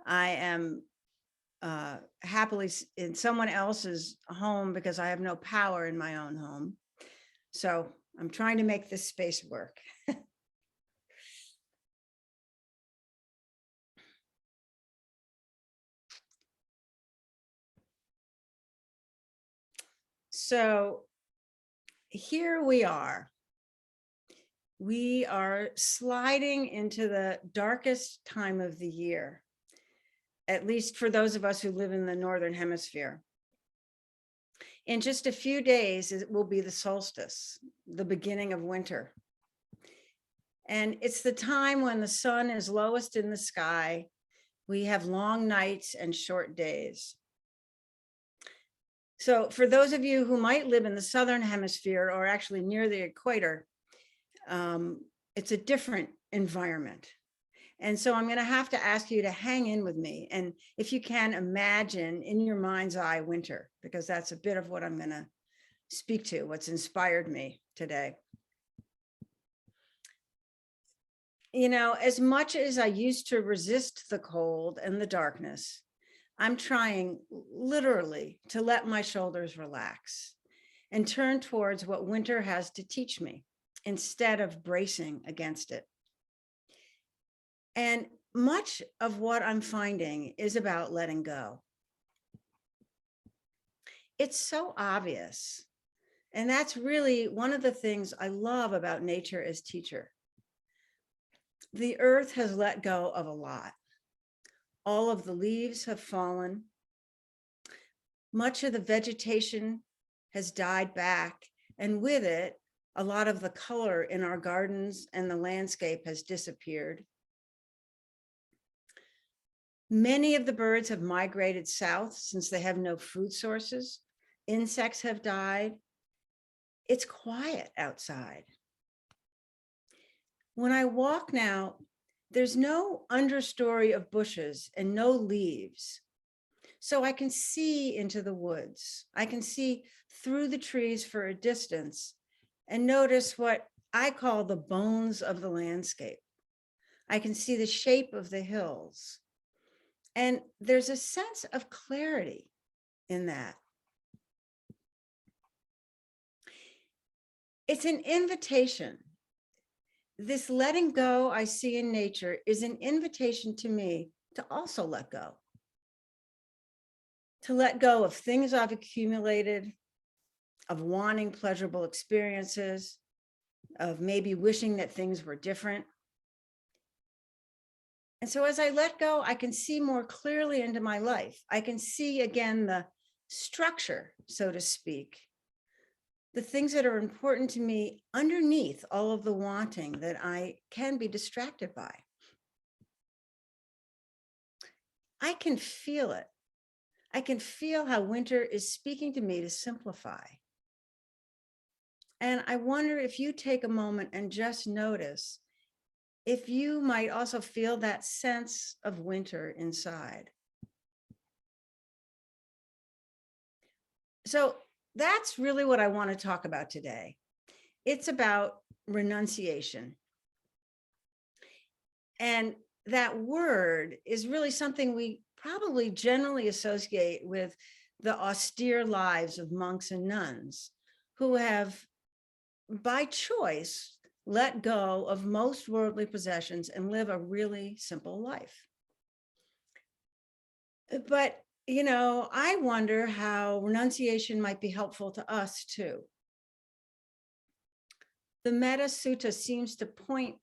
I am happily in someone else's home because I have no power in my own home. So I'm trying to make this space work. So here we are. We are sliding into the darkest time of the year, at least for those of us who live in the Northern Hemisphere. In just a few days, it will be the solstice, the beginning of winter. And it's the time when the sun is lowest in the sky. We have long nights and short days. So for those of you who might live in the Southern Hemisphere or actually near the equator, it's a different environment. And so I'm going to have to ask you to hang in with me. And if you can, imagine in your mind's eye winter, because that's a bit of what I'm going to speak to, what's inspired me today. You know, as much as I used to resist the cold and the darkness, I'm trying literally to let my shoulders relax and turn towards what winter has to teach me instead of bracing against it. And much of what I'm finding is about letting go. It's so obvious. And that's really one of the things I love about nature as teacher. The earth has let go of a lot. All of the leaves have fallen. Much of the vegetation has died back, and with it, a lot of the color in our gardens and the landscape has disappeared. Many of the birds have migrated south since they have no food sources. Insects have died. It's quiet outside. When I walk now, there's no understory of bushes and no leaves. So I can see into the woods. I can see through the trees for a distance and notice what I call the bones of the landscape. I can see the shape of the hills. And there's a sense of clarity in that. It's an invitation. This letting go I see in nature is an invitation to me to also let go. To let go of things I've accumulated, of wanting pleasurable experiences, of maybe wishing that things were different. And so as I let go, I can see more clearly into my life. I can see again the structure, so to speak, the things that are important to me underneath all of the wanting that I can be distracted by. I can feel it. I can feel how winter is speaking to me to simplify. And I wonder if you take a moment and just notice if you might also feel that sense of winter inside. So that's really what I want to talk about today. It's about renunciation. And that word is really something we probably generally associate with the austere lives of monks and nuns who have, by choice, let go of most worldly possessions and live a really simple life. But, you know, I wonder how renunciation might be helpful to us too. The Metta Sutta seems to point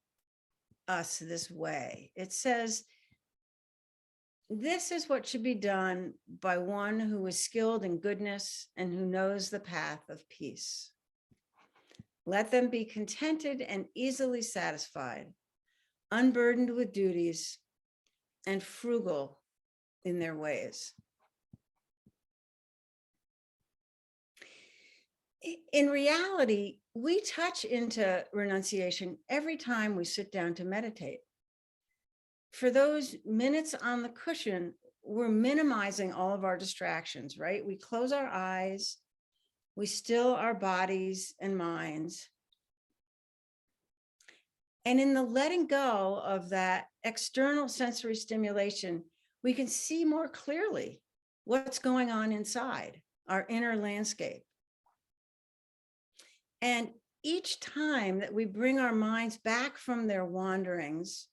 us this way. It says, this is what should be done by one who is skilled in goodness and who knows the path of peace. Let them be contented and easily satisfied, unburdened with duties, and frugal in their ways. In reality, we touch into renunciation every time we sit down to meditate. For those minutes on the cushion, we're minimizing all of our distractions, right? We close our eyes, we still our bodies and minds. And in the letting go of that external sensory stimulation, we can see more clearly what's going on inside our inner landscape. And each time that we bring our minds back from their wanderings,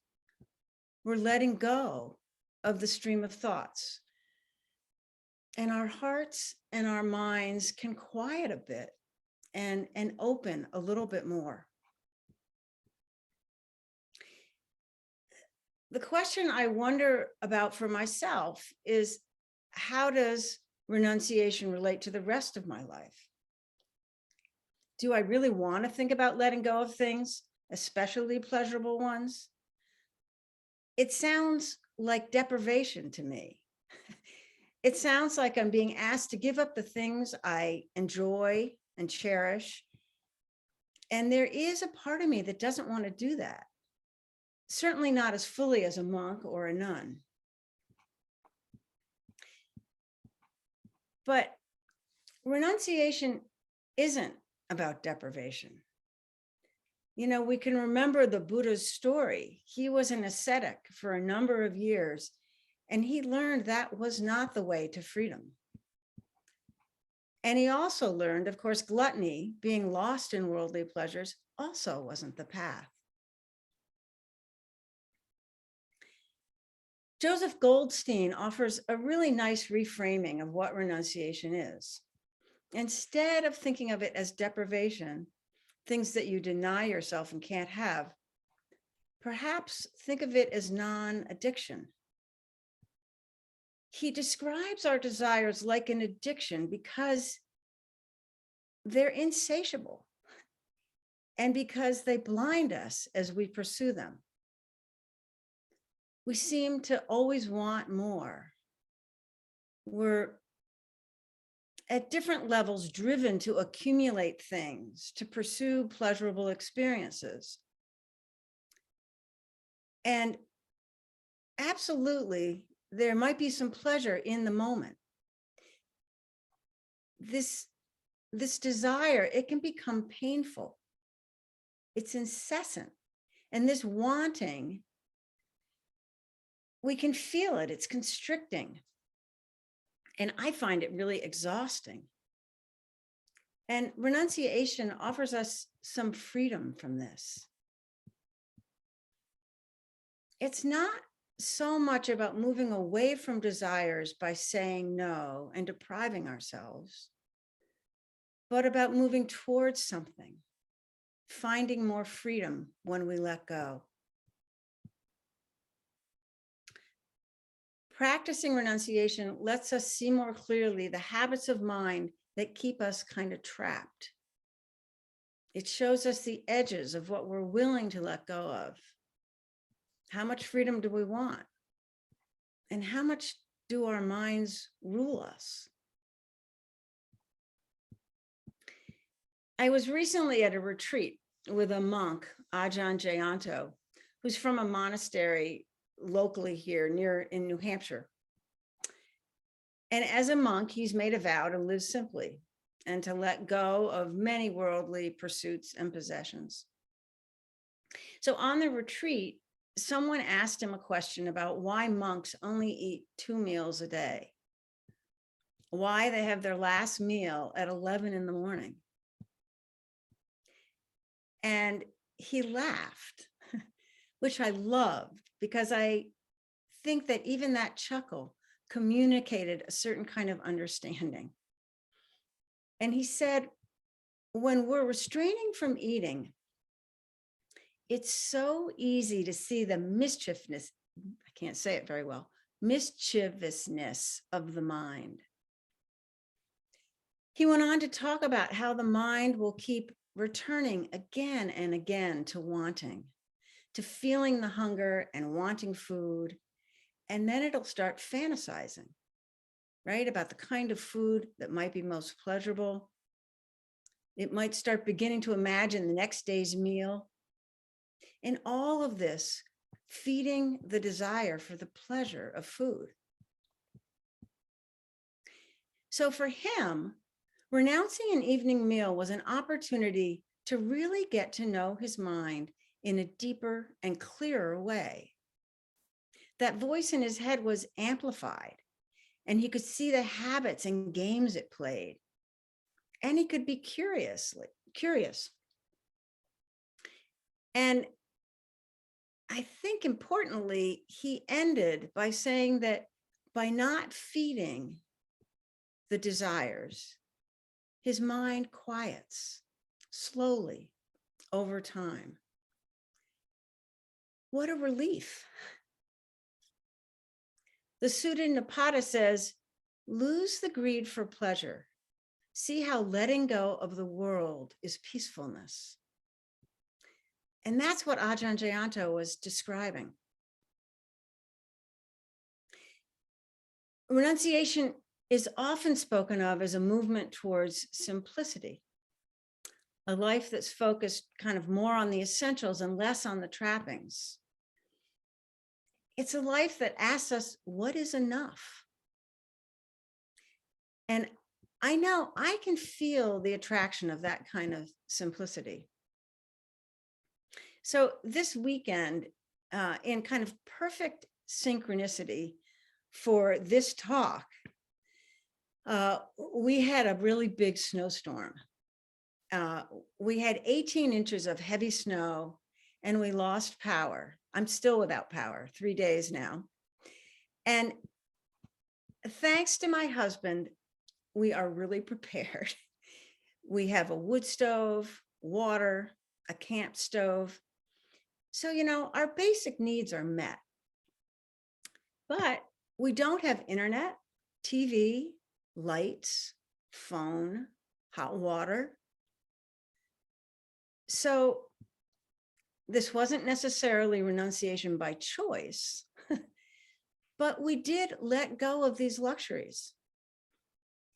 we're letting go of the stream of thoughts. And our hearts and our minds can quiet a bit and open a little bit more. The question I wonder about for myself is, how does renunciation relate to the rest of my life? Do I really want to think about letting go of things, especially pleasurable ones? It sounds like deprivation to me. It sounds like I'm being asked to give up the things I enjoy and cherish. And there is a part of me that doesn't want to do that. Certainly not as fully as a monk or a nun. But renunciation isn't about deprivation. You know, we can remember the Buddha's story. He was an ascetic for a number of years, and he learned that was not the way to freedom. And he also learned, of course, gluttony, being lost in worldly pleasures, also wasn't the path. Joseph Goldstein offers a really nice reframing of what renunciation is. Instead of thinking of it as deprivation, things that you deny yourself and can't have, perhaps think of it as non-addiction. He describes our desires like an addiction because they're insatiable and because they blind us as we pursue them. We seem to always want more. We're at different levels driven to accumulate things, to pursue pleasurable experiences. And absolutely, there might be some pleasure in the moment. This desire, it can become painful. It's incessant. And this wanting, we can feel it. It's constricting. And I find it really exhausting. And renunciation offers us some freedom from this. It's not so much about moving away from desires by saying no and depriving ourselves, but about moving towards something, finding more freedom when we let go. Practicing renunciation lets us see more clearly the habits of mind that keep us kind of trapped. It shows us the edges of what we're willing to let go of. How much freedom do we want? And how much do our minds rule us? I was recently at a retreat with a monk, Ajahn Jayanto, who's from a monastery locally here in New Hampshire. And as a monk, he's made a vow to live simply and to let go of many worldly pursuits and possessions. So on the retreat, someone asked him a question about why monks only eat 2 meals a day, why they have their last meal at 11 in the morning. And he laughed, which I loved, because I think that even that chuckle communicated a certain kind of understanding. And he said, when we're restraining from eating, it's so easy to see the mischievousness, I can't say it very well, mischievousness of the mind. He went on to talk about how the mind will keep returning again and again to wanting, to feeling the hunger and wanting food. And then it'll start fantasizing, right? About the kind of food that might be most pleasurable. It might start beginning to imagine the next day's meal. And all of this feeding the desire for the pleasure of food. So for him, renouncing an evening meal was an opportunity to really get to know his mind in a deeper and clearer way. that voice in his head was amplified, and he could see the habits and games it played. And he could be curious. And I think importantly, he ended by saying that by not feeding the desires, his mind quiets slowly over time. What a relief. The Sutta Nipata says, lose the greed for pleasure. See how letting go of the world is peacefulness. And that's what Ajahn Jayanto was describing. Renunciation is often spoken of as a movement towards simplicity, a life that's focused kind of more on the essentials and less on the trappings. It's a life that asks us, what is enough? And I know I can feel the attraction of that kind of simplicity. So this weekend, in kind of perfect synchronicity for this talk, we had a really big snowstorm. We had 18 inches of heavy snow and we lost power. I'm still without power, 3 days now. And thanks to my husband, we are really prepared. We have a wood stove, water, a camp stove. So, our basic needs are met. But we don't have internet, TV, lights, phone, hot water. So this wasn't necessarily renunciation by choice, but we did let go of these luxuries.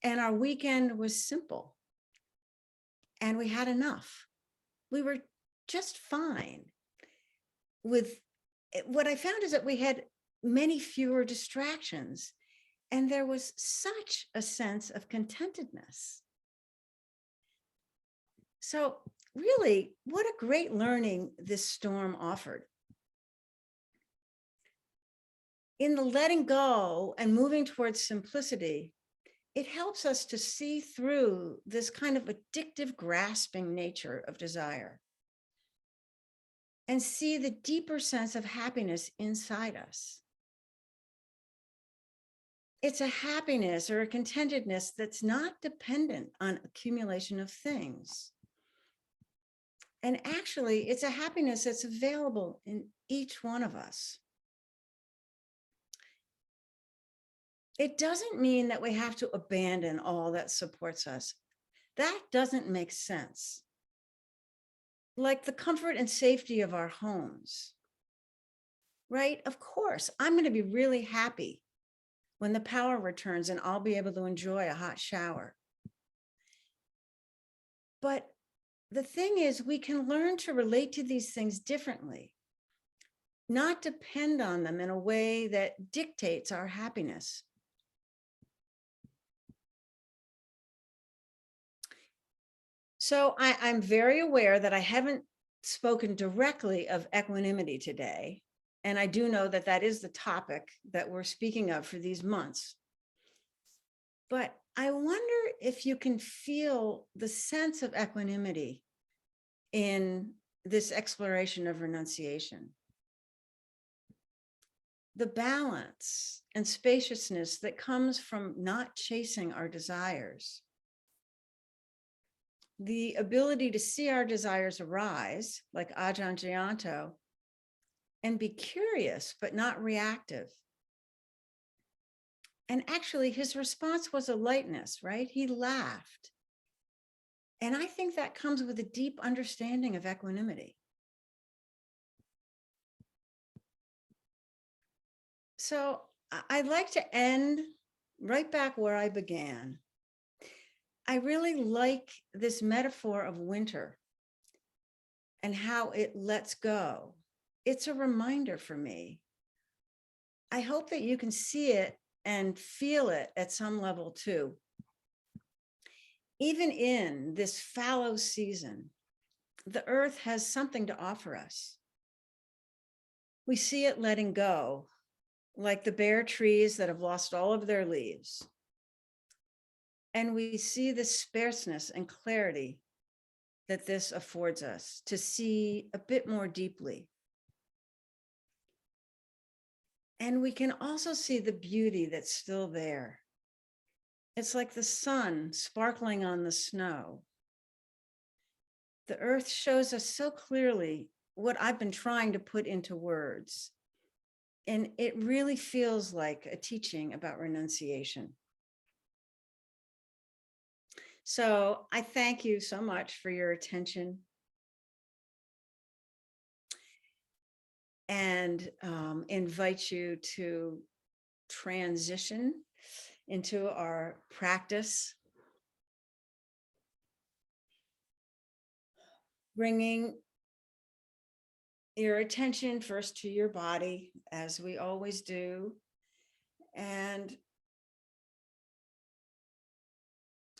And our weekend was simple. And we had enough. We were just fine. With what I found is that we had many fewer distractions, and there was such a sense of contentedness. So really, what a great learning this storm offered. In the letting go and moving towards simplicity, it helps us to see through this kind of addictive, grasping nature of desire and see the deeper sense of happiness inside us. It's a happiness or a contentedness that's not dependent on accumulation of things. And actually, it's a happiness that's available in each one of us. It doesn't mean that we have to abandon all that supports us. That doesn't make sense. Like the comfort and safety of our homes, right? Of course, I'm going to be really happy when the power returns and I'll be able to enjoy a hot shower. But the thing is, we can learn to relate to these things differently, not depend on them in a way that dictates our happiness. So I'm very aware that I haven't spoken directly of equanimity today. And I do know that that is the topic that we're speaking of for these months. But I wonder if you can feel the sense of equanimity in this exploration of renunciation. The balance and spaciousness that comes from not chasing our desires. The ability to see our desires arise, like Ajahn Jayanto, and be curious, but not reactive. And actually, his response was a lightness, right? He laughed. And I think that comes with a deep understanding of equanimity. So I'd like to end right back where I began. I really like this metaphor of winter and how it lets go. It's a reminder for me. I hope that you can see it and feel it at some level too. Even in this fallow season, the earth has something to offer us. We see it letting go like the bare trees that have lost all of their leaves. And we see the sparseness and clarity that this affords us to see a bit more deeply. And we can also see the beauty that's still there. It's like the sun sparkling on the snow. The earth shows us so clearly what I've been trying to put into words. And it really feels like a teaching about renunciation. So I thank you so much for your attention and invite you to transition into our practice, bringing your attention first to your body, as we always do, and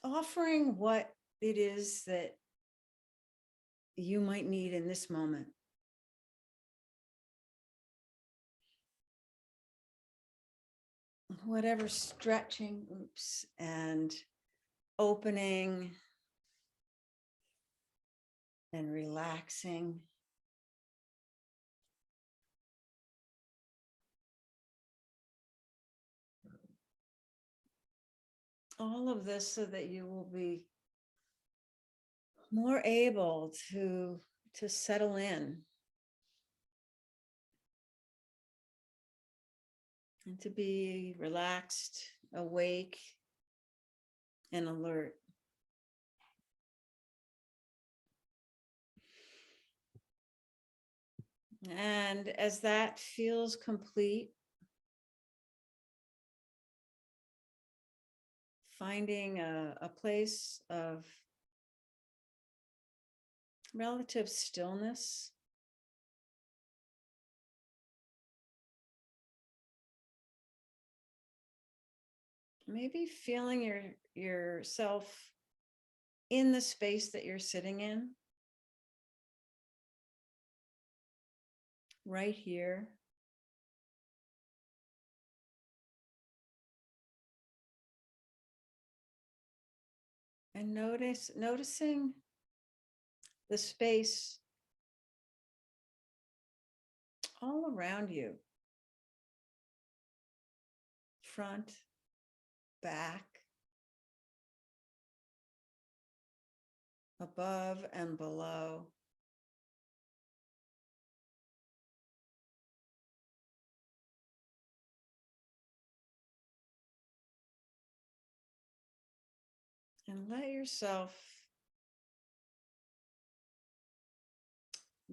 offering what it is that you might need in this moment. Whatever stretching, and opening and relaxing. All of this so that you will be more able to settle in and to be relaxed, awake, and alert. And as that feels complete, finding a place of relative stillness, maybe feeling yourself in the space that you're sitting in, right here. And noticing the space all around you, front, back, above and below. And let yourself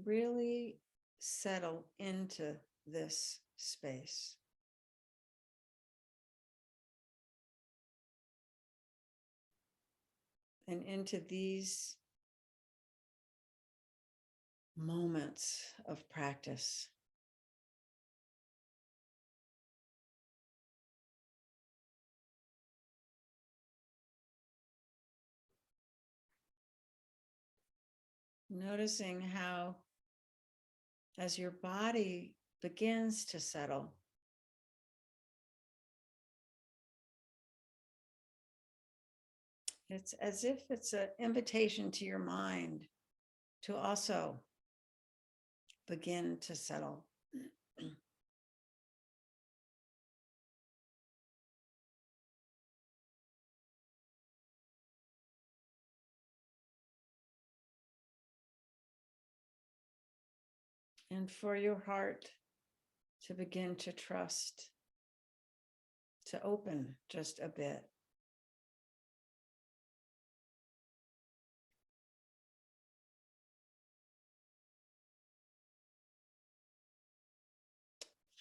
really settle into this space. And into these moments of practice. Noticing how, as your body begins to settle, it's as if it's an invitation to your mind to also begin to settle. And for your heart to begin to trust, to open just a bit.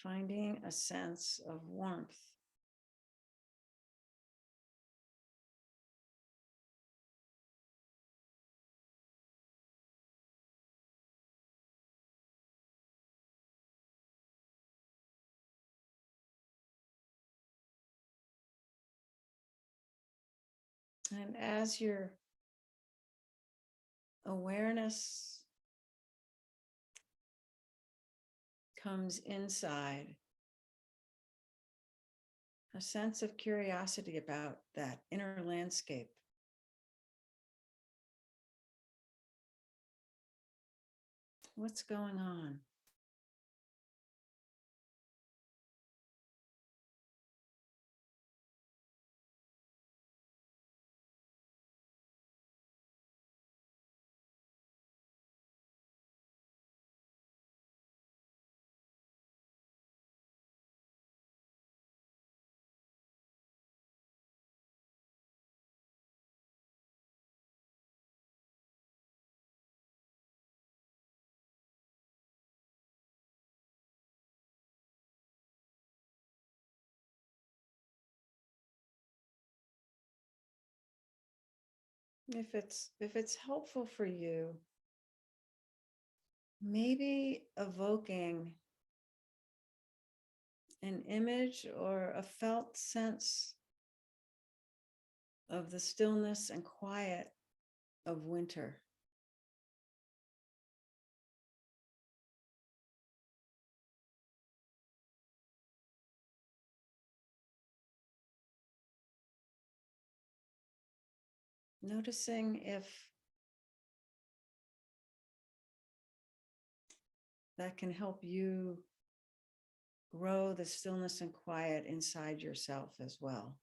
Finding a sense of warmth. And as your awareness comes inside, a sense of curiosity about that inner landscape. What's going on? If it's helpful for you, maybe evoking an image or a felt sense of the stillness and quiet of winter. Noticing if that can help you grow the stillness and quiet inside yourself as well.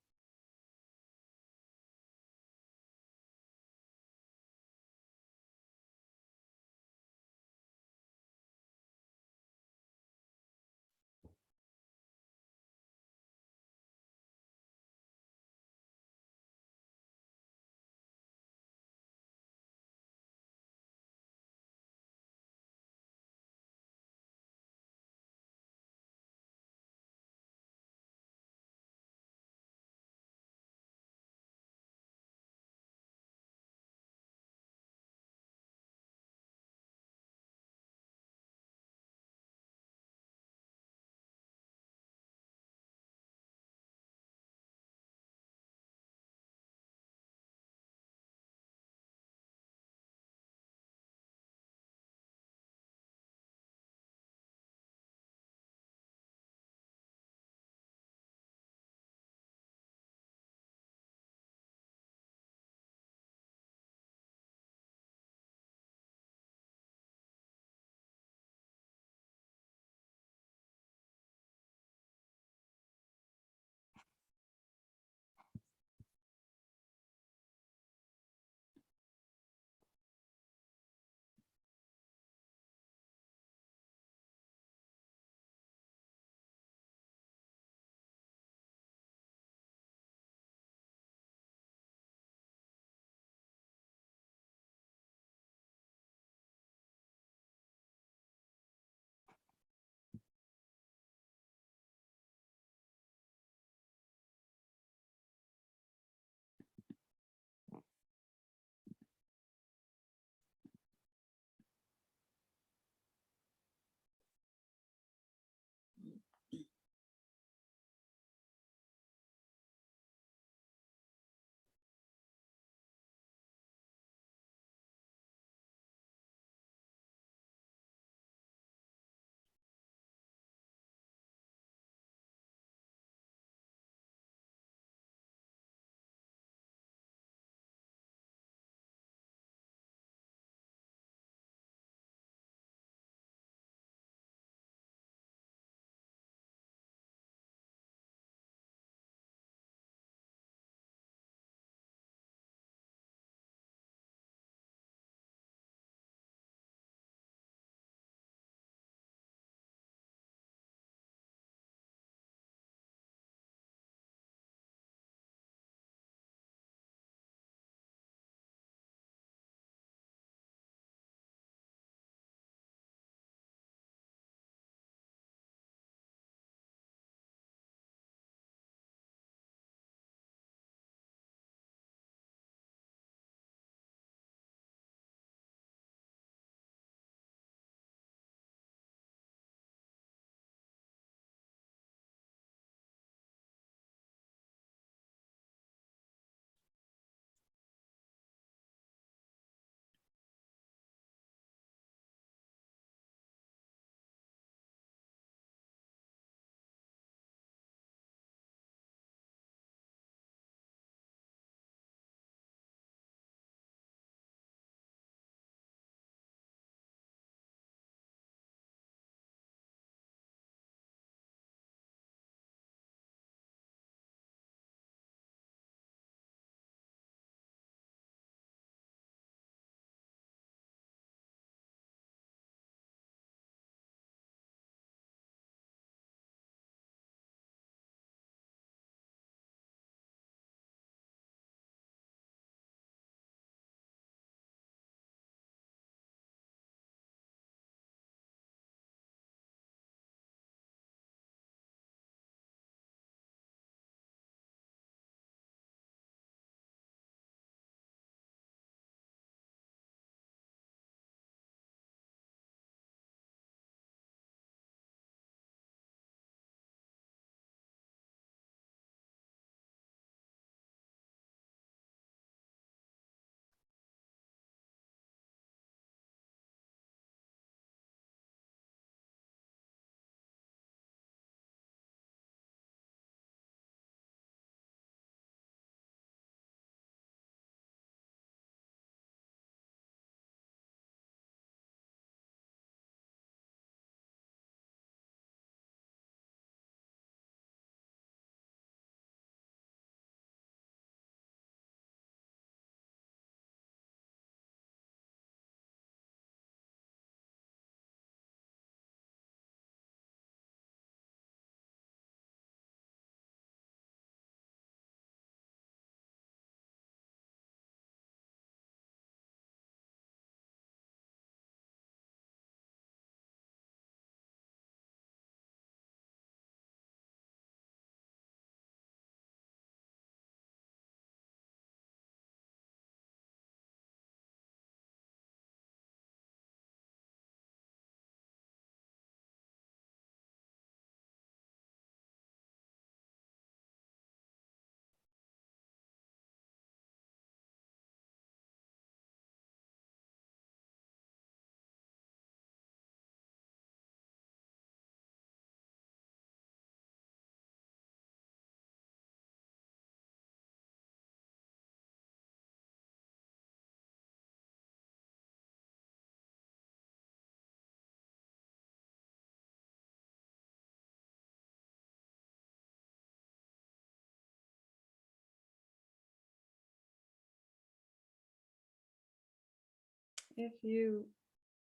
If you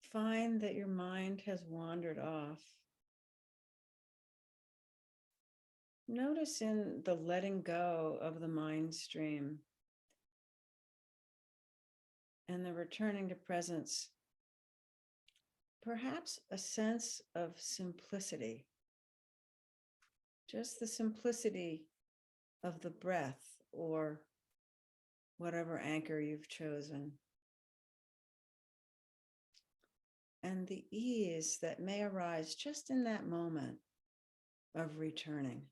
find that your mind has wandered off, notice in the letting go of the mind stream and the returning to presence, perhaps a sense of simplicity, just the simplicity of the breath or whatever anchor you've chosen, and the ease that may arise just in that moment of returning.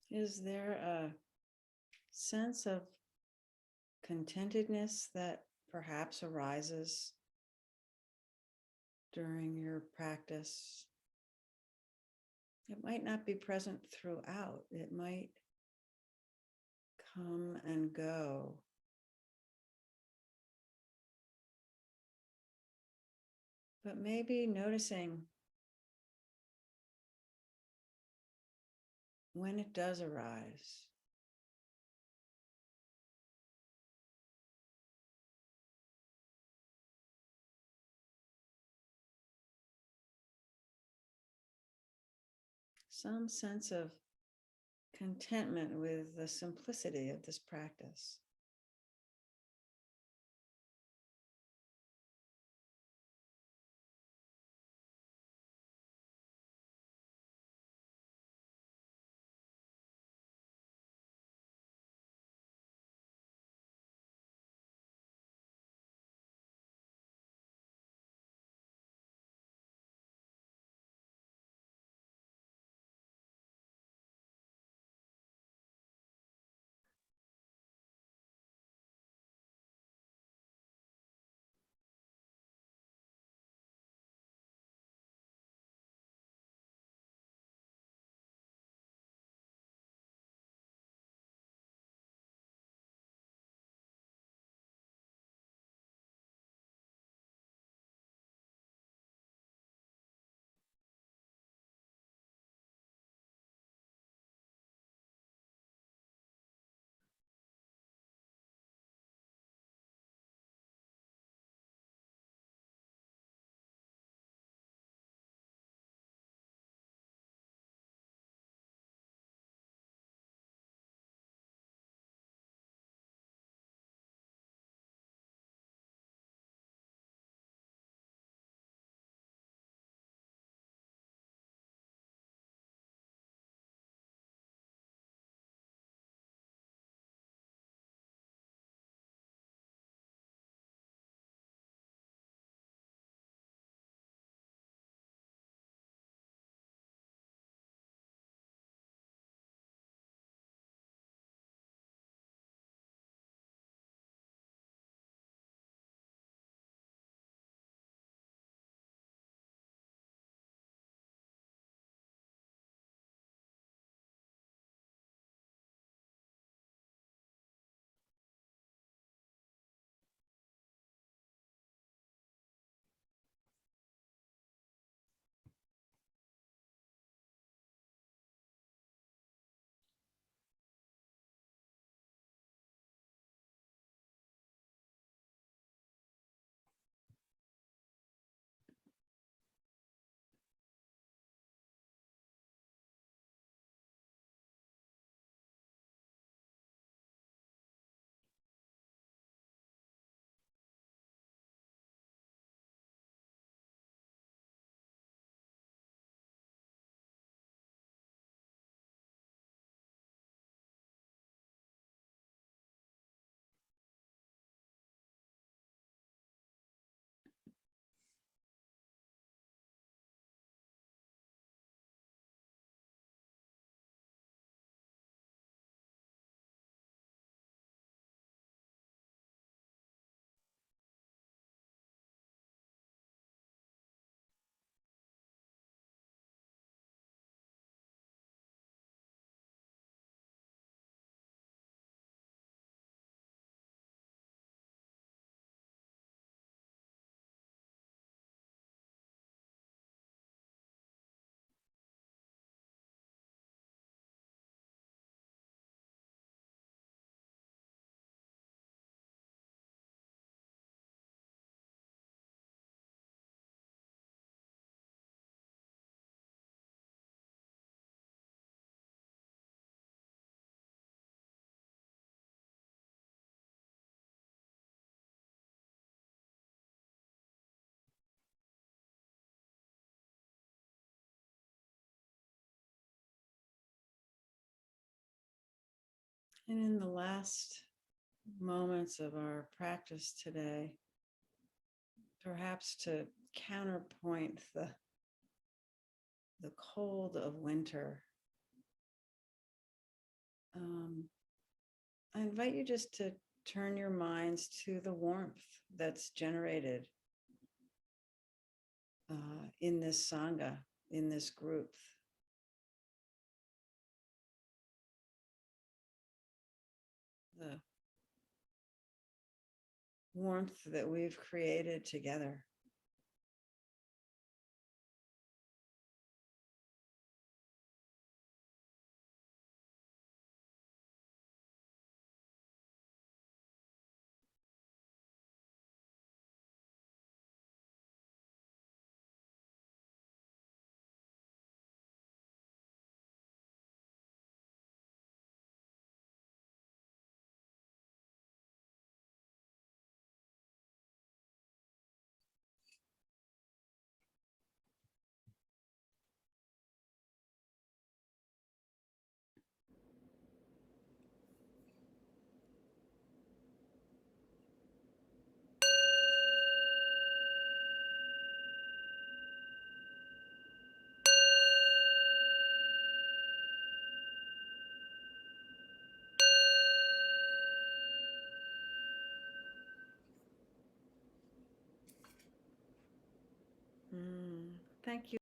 Is there a sense of contentedness that perhaps arises during your practice? It might not be present throughout. It might come and go. But maybe noticing when it does arise. Some sense of contentment with the simplicity of this practice. And in the last moments of our practice today, perhaps to counterpoint the cold of winter, I invite you just to turn your minds to the warmth that's generated in this Sangha, in this group. The warmth that we've created together. Thank you.